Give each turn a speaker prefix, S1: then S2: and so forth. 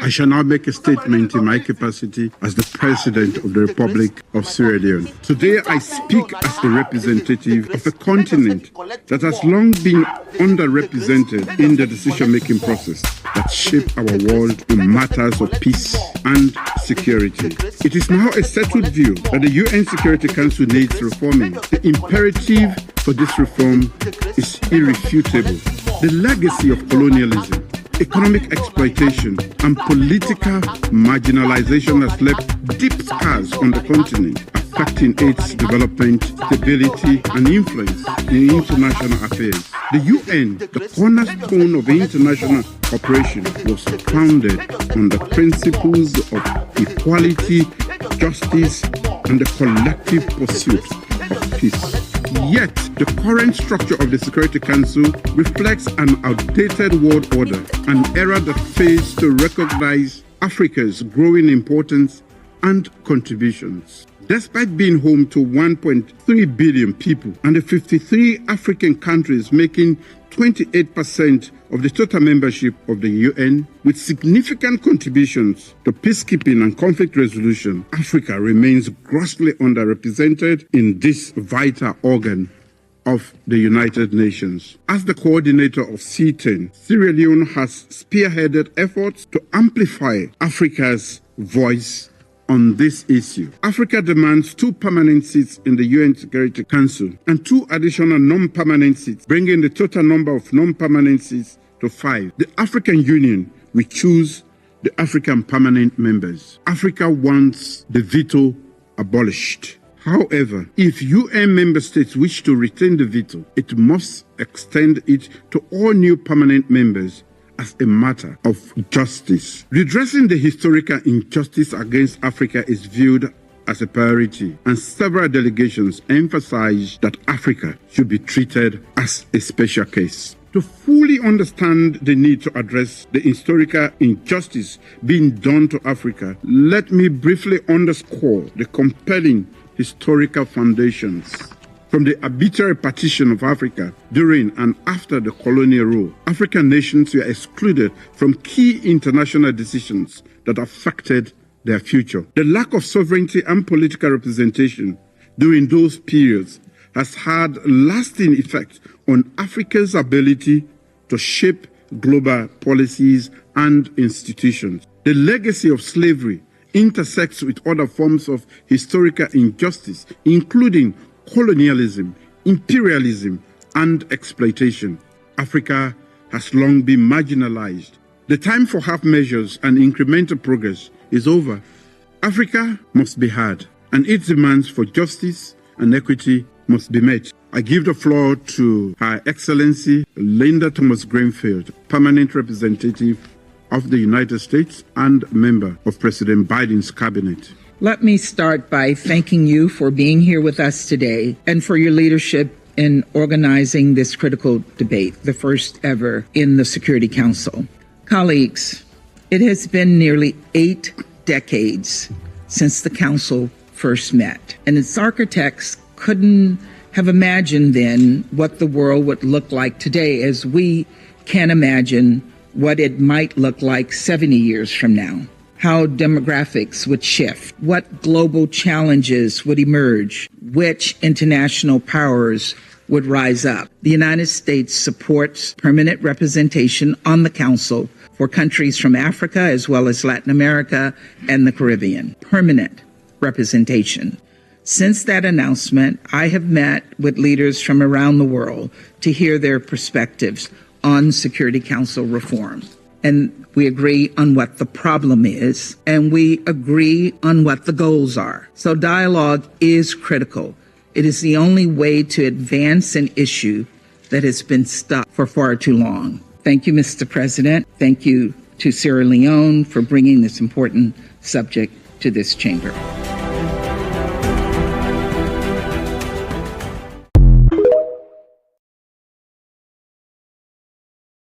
S1: I shall now make a statement in my capacity as the President of the Republic of Sierra Leone. Today, I speak as the representative of a continent that has long been underrepresented in the decision-making process that shape our world in matters of peace and security. It is now a settled view that the UN Security Council needs reforming. The imperative for this reform is irrefutable. The legacy of colonialism, economic exploitation, and political marginalization has left deep scars on the continent, affecting its development, stability, and influence in international affairs. The UN, the cornerstone of international cooperation, was founded on the principles of equality, justice, and the collective pursuit of peace. Yet, the current structure of the Security Council reflects an outdated world order, an era that fails to recognize Africa's growing importance and contributions. Despite being home to 1.3 billion people and the 53 African countries making 28% of the total membership of the UN, with significant contributions to peacekeeping and conflict resolution, Africa remains grossly underrepresented in this vital organ of the United Nations. As the coordinator of C10, Sierra Leone has spearheaded efforts to amplify Africa's voice on this issue. Africa demands 2 permanent seats in the UN Security Council and 2 additional non-permanent seats, bringing the total number of non-permanent seats to 5. The African Union will choose the African permanent members. Africa wants the veto abolished. However, if UN member states wish to retain the veto, it must extend it to all new permanent members as a matter of justice. Redressing the historical injustice against Africa is viewed as a priority, and several delegations emphasize that Africa should be treated as a special case. To fully understand the need to address the historical injustice being done to Africa, let me briefly underscore the compelling historical foundations. From the arbitrary partition of Africa during and after the colonial rule, African nations were excluded from key international decisions that affected their future. The lack of sovereignty and political representation during those periods has had lasting effects on Africa's ability to shape global policies and institutions. The legacy of slavery intersects with other forms of historical injustice, including colonialism, imperialism, and exploitation. Africa has long been marginalized. The time for half measures and incremental progress is over. Africa must be heard, and its demands for justice and equity must be met. I give the floor to Her Excellency Linda Thomas-Greenfield, Permanent Representative of the United States and member of President Biden's cabinet.
S2: Let me start by thanking you for being here with us today and for your leadership in organizing this critical debate, the first ever in the Security Council. Colleagues, it has been nearly 8 decades since the Council first met, and its architects couldn't have imagined then what the world would look like today, as we can imagine what it might look like 70 years from now. How demographics would shift, what global challenges would emerge, which international powers would rise up. The United States supports permanent representation on the Council for countries from Africa as well as Latin America and the Caribbean. Permanent representation. Since that announcement, I have met with leaders from around the world to hear their perspectives on Security Council reform. And we agree on what the problem is, and we agree on what the goals are. So dialogue is critical. It is the only way to advance an issue that has been stuck for far too long. Thank you, Mr. President. Thank you to Sierra Leone for bringing this important subject to this chamber.